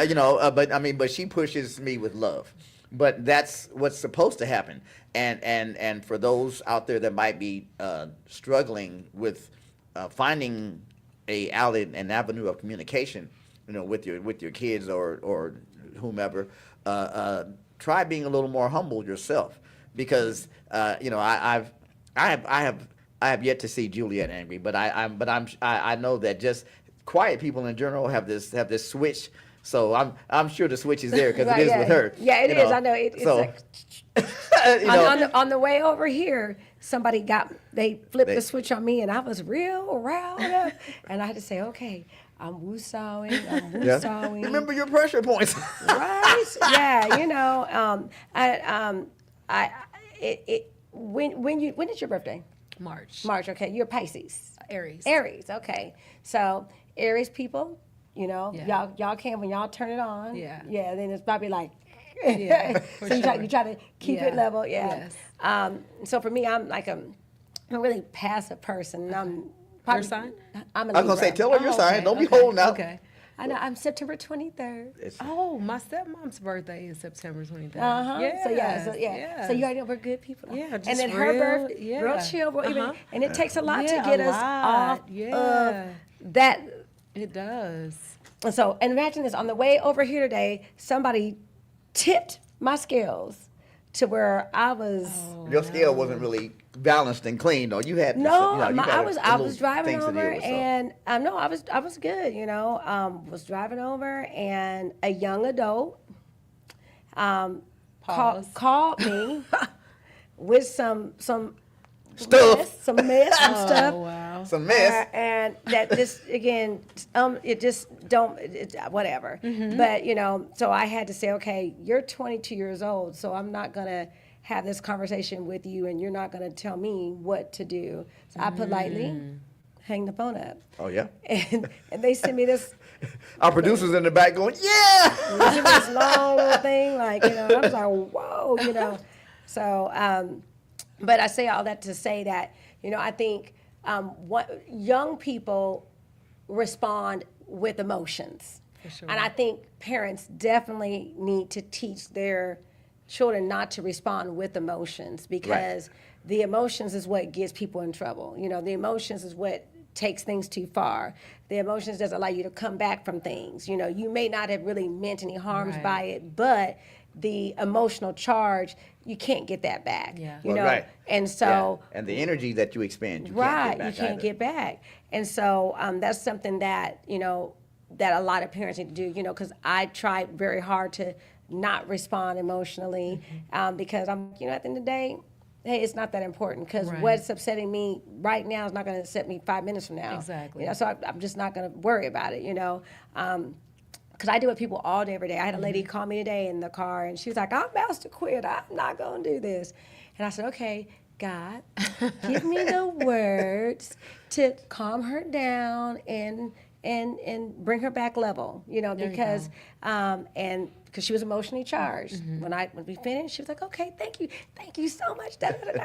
you know, but I mean, but she pushes me with love. But that's what's supposed to happen. And for those out there that might be struggling with finding a outlet, an avenue of communication, you know, with your kids or whomever, try being a little more humble yourself, because you know, I have yet to see Juliet angry, but I know that just quiet people in general have this switch. So I'm sure the switch is there because Right, it is yeah. with her. Yeah, it you is. know. I know. It's So, like, you know, on the way over here, somebody they flipped They- the switch on me, and I was real riled up, and I had to say, okay, I'm woosawing, I'm yeah. woosawing. Remember your pressure points. Right? Yeah, you know, when is your birthday? March. March. Okay, you're Pisces. Aries. Aries. Okay, so Aries people, you know, Yeah. y'all can when y'all turn it on. Yeah. Yeah. Then it's probably like. Yeah, for So you sure. try to keep it Yeah. level. Yeah. Yes. So for me, I'm like I'm a really passive person. And I'm Your sign? I'm a I was gonna say, Libra. tell her your Oh, sign. okay, Don't be okay, holding out. Okay. I know. I'm September 23rd. Oh, my stepmom's birthday is September 23rd. Uh-huh. Yes, So yeah. So yes. you already know we're good people. Yeah, And just then her real- birthday, yeah. real chill, real even, Uh-huh. and it takes a lot to Yeah, get a us lot. off Yeah. of that. It does. And so, and imagine this: on the way over here today, somebody tipped my scales to where I was. Your scale wasn't really balanced and clean, though. You had No, you know, you I got was a I little was driving things to deal over, with, so. and no, I was good. You know, was driving over, and a young adult Pause. called me with some Stuff. some mess, some stuff. Oh, wow. Some mess. And that just again, it just don't whatever. Mm-hmm. But you know, so I had to say, okay, you're 22 years old, so I'm not gonna have this conversation with you, and you're not gonna tell me what to do. So I politely hang the phone up, Oh yeah. and they send me this. Our producers in the back going, yeah. This long little thing, like, you know, I was like, whoa, you know. So, but I say all that to say that, you know, I think what young people respond with emotions. sure. And I think parents definitely need to teach their children not to respond with emotions, because the emotions is what gets people in trouble. You know, the emotions is what takes things too far. The emotions doesn't allow you to come back from things. You know, you may not have really meant any harms Right. by it, but the emotional charge, you can't get that back. Yeah. You Well, know, right. and so Yeah. And the energy that you expend, you right, can't get back you can't either. get back. And so that's something that, you know, that a lot of parents need to do, you know, because I tried very hard to not respond emotionally, because I'm, you know, at the end of the day, hey, it's not that important, because Right. what's upsetting me right now is not going to upset me 5 minutes from now. Exactly. You know, so I'm just not going to worry about it, you know. Because I deal with people all day, every day. I had a lady call me today in the car, and she was like, I'm about to quit. I'm not going to do this. And I said, okay, God, give me the words to calm her down and bring her back level, you know, There you because and because she was emotionally charged. When we finished, she was like, "Okay, thank you so much,"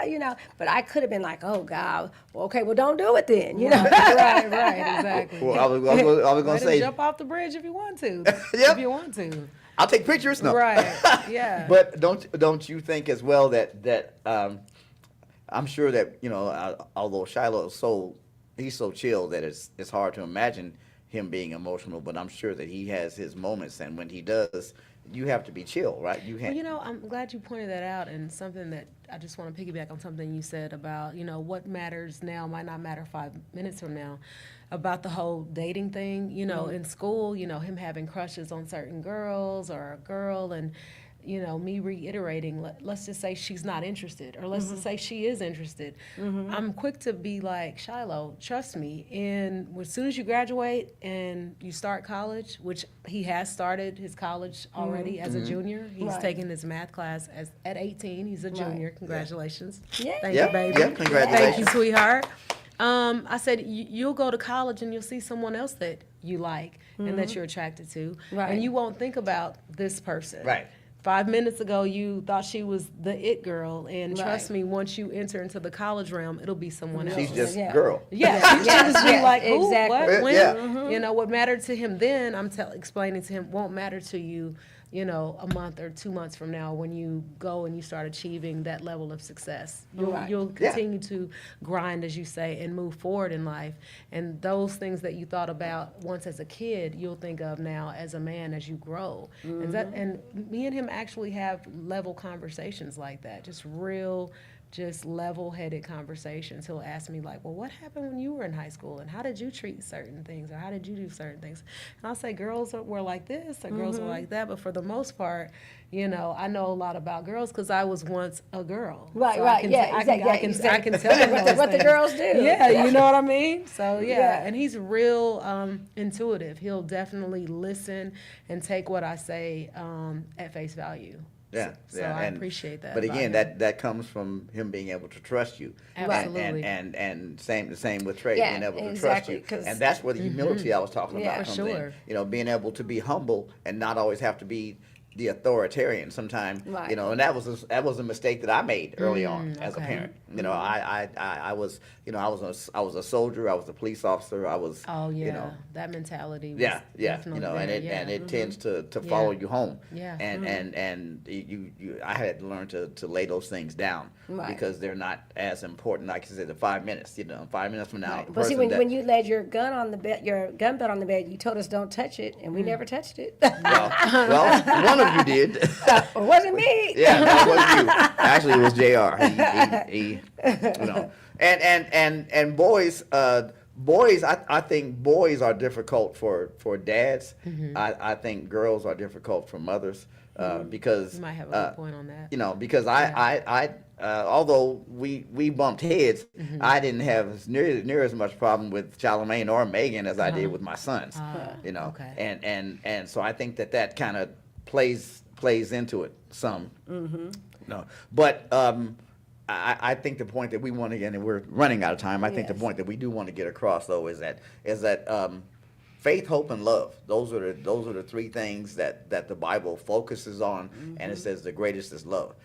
you know. But I could have been like, "Oh God, well, okay, well, don't do it then," you know. right, exactly. Well, I was going Let to him say, jump off the bridge if you want to. Yep. If you want to. I'll take pictures. No. Right. Yeah. But don't you think as well that I'm sure that, you know, although Shiloh is he's so chill that it's hard to imagine him being emotional, but I'm sure that he has his moments, and when he does, you have to be chill, right? Well, you know, I'm glad you pointed that out, and something that I just want to piggyback on something you said about, you know, what matters now might not matter 5 minutes from now, about the whole dating thing. You know, in school, you know, him having crushes on certain girls or a girl, and you know, me reiterating, let's just say she's not interested, or let's just say she is interested. I'm quick to be like, Shiloh, trust me. And as soon as you graduate and you start college, which he has started his college already as a junior, he's Right. taking his math class at 18. He's a junior. Congratulations. Yeah. Thank Yeah, you, baby. yeah, congratulations. Thank you, sweetheart. I said, you'll go to college and you'll see someone else that you like and that you're attracted to. Right. And you won't think about this person. Right. 5 minutes ago, you thought she was the it girl. And trust Right. me, once you enter into the college realm, it'll be someone else. She's just Yeah. girl. Yeah, she's just be Yeah, like, who, exactly. what, when? Yeah. You know, what mattered to him then, I'm explaining to him, won't matter to you, you know, a month or 2 months from now when you go and you start achieving that level of success. Right. You'll Yeah. continue to grind, as you say, and move forward in life. And those things that you thought about once as a kid, you'll think of now as a man as you grow. And me and him actually have level conversations like that, just real, just level-headed conversations. He'll ask me like, well, what happened when you were in high school, and how did you treat certain things, or how did you do certain things? And I'll say girls were like this, or girls were like that, but for the most part, you know, I know a lot about girls because I was once a girl. Right, So right, I can, yeah, I can, exactly, I can, exactly. I can tell him What the- those what the things. girls do. Yeah, you know what I mean? So yeah, Yeah. and he's real intuitive. He'll definitely listen and take what I say at face value. Yeah, So yeah, I and- appreciate that. But about again, him. that comes from him being able to trust you. Absolutely. And the same with Trey, Yeah, being able to exactly, trust you. 'cause- And that's where the humility I was talking Yeah. about For comes in. sure. You know, being able to be humble and not always have to be the authoritarian sometimes. Right. You know, and that was a mistake that I made early on as a okay. parent. You know, I was, you know, I was a soldier, I was a police officer, I was Oh yeah, you know, that mentality. Was yeah, yeah, definitely you know, there, and it yeah. tends to follow you home. Yeah. And you I had to learn to lay those things down Right. because they're not as important. Like I said, the 5 minutes. You know, 5 minutes from now. Right. the But see, person that- when you laid your gun on the bed, your gun belt on the bed, you told us don't touch it, and we never touched it. well, one of you did. It wasn't me. Yeah, that wasn't you. Actually, it was Jr. He you know, and boys, I think boys are difficult for dads. I think girls are difficult for mothers because You might have a good point on that. you know, because I although we bumped heads, I didn't have near as much problem with Charlamagne or Megan as I did with my sons. You know, okay. and so I think that kind of plays into it some. No, but I think the point that we want to get, and we're running out of time. I think the Yes. point that we do want to get across though is that faith, hope, and love. Those are the three things that the Bible focuses on, and it says the greatest is love.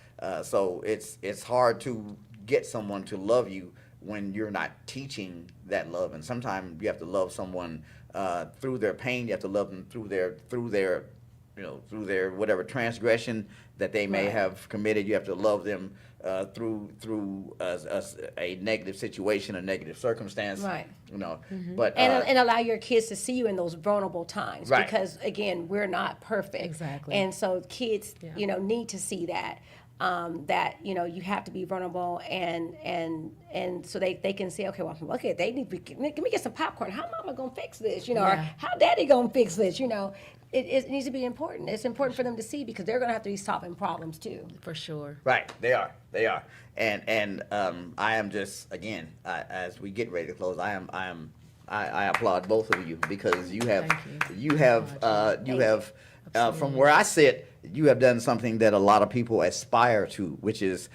So it's hard to get someone to love you when you're not teaching that love, and sometimes you have to love someone through their pain. You have to love them through their you know, through their whatever transgression that they may Right. have committed. You have to love them through a negative situation, a negative circumstance. Right. You know, but And allow your kids to see you in those vulnerable times. Right. Because, again, we're not perfect. Exactly. And so kids, Yeah. you know, need to see that. That, you know, you have to be vulnerable and so they can say, okay, well, okay, they need to give me get some popcorn. How mama gonna fix this? You know, or Yeah. how daddy gonna fix this? You know, it needs to be important. It's important for them to see because they're gonna have to be solving problems too. For sure. right, they are, and I am just again as we get ready to close, I applaud both of you because you have Thank you have from where I sit, you have done something that a lot of people aspire to, which is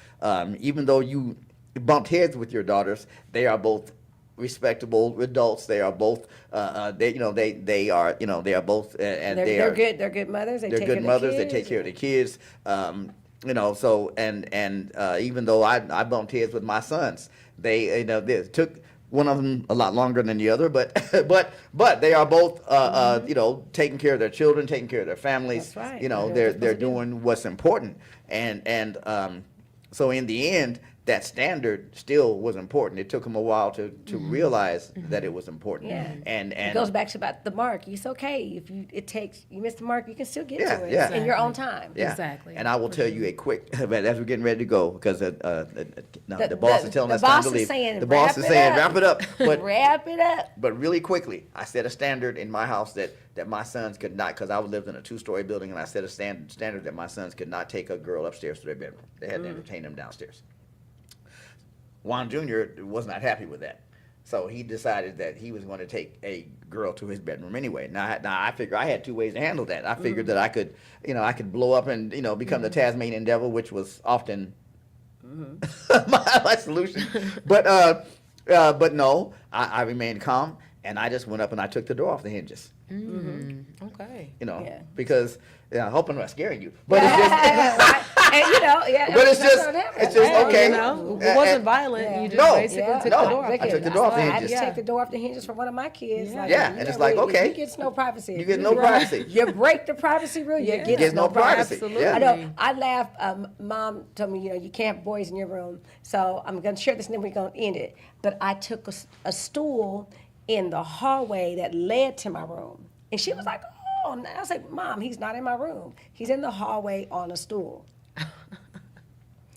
even though you bumped heads with your daughters, they are both respectable adults. They are both they are both and They're good. They're good mothers. They they're take good care mothers. Of They the take kids. care of the kids. You know, so and even though I bumped heads with my sons, they they took one of them a lot longer than the other, but but they are both you know, taking care of their children, taking care of their families. That's right. You know, They're they're supposed to do. doing what's important, and so in the end, that standard still was important. It took him a while to realize that it was important. Yeah. And It goes back to about the mark. It's okay if you miss the mark, you can still get to it Yeah. in your own time. yeah. Exactly. And I will tell you a quick, but as we're getting ready to go, because the The- boss the- is telling the us time boss to is leave. saying, The boss "Wrap is it saying, up." wrap it up. But Wrap it up. But really quickly, I set a standard in my house that my sons could not, because I lived in a 2-story building, and I set a standard that my sons could not take a girl upstairs to their bedroom. They had to entertain them downstairs. Juan Jr. was not happy with that. So he decided that he was going to take a girl to his bedroom anyway. Now I figured I had 2 ways to handle that. I figured that I could, I could blow up and, become the Tasmanian devil, which was often my solution. But no, I remained calm, and I just went up and I took the door off the hinges. Okay. Yeah. Because hoping I'm not scaring you, but it's just, And, but it's that's just, what happened. it's just Well, okay. you know, it wasn't violent. Yeah. You just No. basically took no. the door off. I took the door off the I had hinges. to Yeah. take the door off the hinges for one of my kids. Yeah. Like, Yeah, you and it's don't like, okay. You get no privacy. You get no privacy. You break the privacy rule, you Yeah. get no privacy. Absolutely. Yeah. I know. I laugh. Mom told me, you can't have boys in your room. So I'm going to share this and then we're going to end it. But I took a stool in the hallway that led to my room. And she was like, oh. And I was like, Mom, he's not in my room. He's in the hallway on a stool.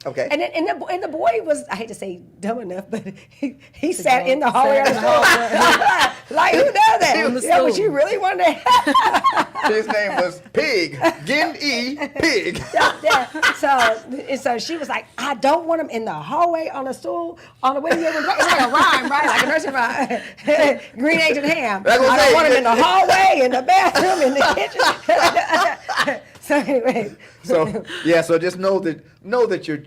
Okay. And then, and the boy was, I hate to say dumb enough, but he sat in the hallway on the stool. Like, who does that? On the Yeah, but stool. you really wanted to His name was Pig. Gin-E Pig. So she was like, I don't want him in the hallway on a stool on the way to your room. It's like a rhyme, right? Like a nursery rhyme. Green Agent Ham. I That's what I'm don't want him saying. in the hallway, in the bathroom, in the kitchen. So anyway. So just know that your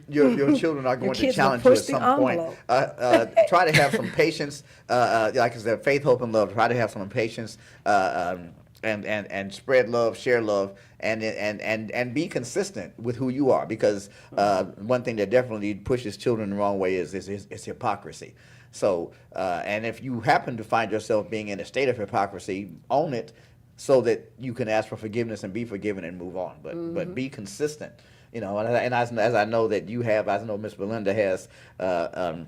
children are going to kids will challenge you at push the some point. envelope. Try to have some patience, like I said, faith, hope, and love. Try to have some patience, and spread love, share love, and be consistent with who you are. Because one thing that definitely pushes children the wrong way is hypocrisy. So, and if you happen to find yourself being in a state of hypocrisy, own it, so that you can ask for forgiveness and be forgiven and move on. But be consistent, And as I know that you have, I know Miss Belinda has, and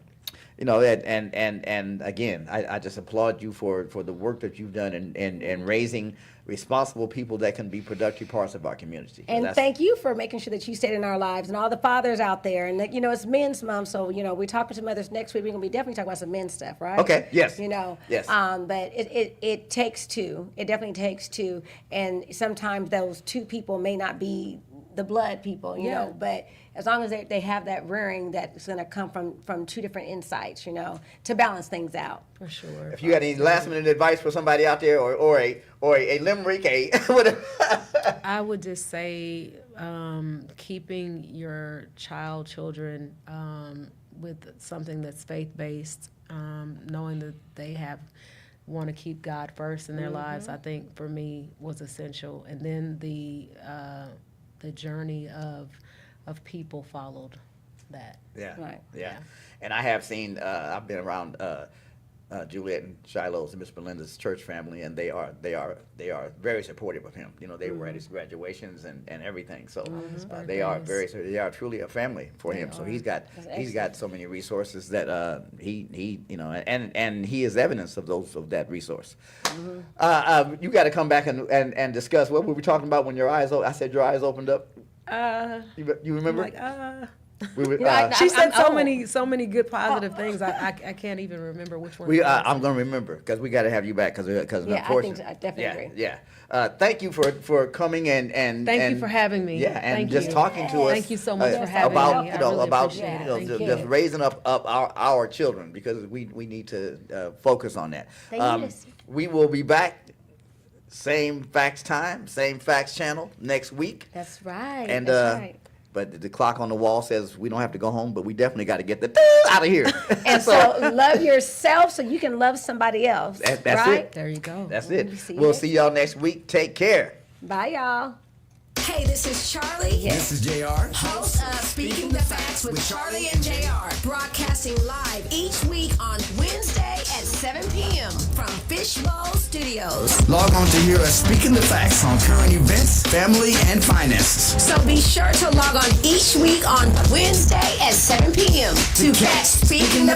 again, I just applaud you for the work that you've done in raising responsible people that can be productive parts of our community. And thank you for making sure that you stayed in our lives and all the fathers out there. And, it's Men's Month, so, we're talking to mothers next week. We're going to be definitely talking about some men's stuff, right? Okay, yes. Yes. But it takes two. It definitely takes two. And sometimes those two people may not be the blood people, you know, but as long as they have that rearing that's going to come from two different insights, to balance things out. For sure. If you had any last minute advice for somebody out there, or a limerick, whatever. I would just say keeping your children with something that's faith-based, knowing that they want to keep God first in their lives, I think for me was essential. And then the journey of people followed that. Yeah. Right. Yeah. And I have seen, I've been around Juliet and Shiloh's and Miss Belinda's church family, and they are very supportive of him. They were at his graduations and everything. So they are truly a family for him. So he's got so many resources that he and he is evidence of that resource. You got to come back and discuss what were we talking about when your eyes I said your eyes opened up. You remember? We were, She said so old. many good positive things. I can't even remember which one. I'm going to remember because we got to have you back because Yeah, unfortunately. I definitely agree. Yeah. Thank you for coming and Thank you for having me. Yeah, and Thank just you. talking to us. Thank you so much for having about me. I really about appreciate it. Thank you. just raising up our children, because we need to focus on that. They need us. We will be back. Same facts time, same facts channel next week. That's right. And that's right. but the clock on the wall says we don't have to go home, but we definitely got to get the out of here. And so love yourself so you can love somebody else. That's right? it. There you go. That's We'll it. see you We'll next see y'all next week. Take care. Bye, y'all. Hey, this is Charlie. This is JR. Host of Speaking the Facts with Charlie and JR. Broadcasting live each week on Wednesday at 7 p.m. from Fishbowl Studios. videos. Log on to hear us speaking the facts on current events, family, and finances. So be sure to log on each week on Wednesday at 7 p.m. to catch Speaking the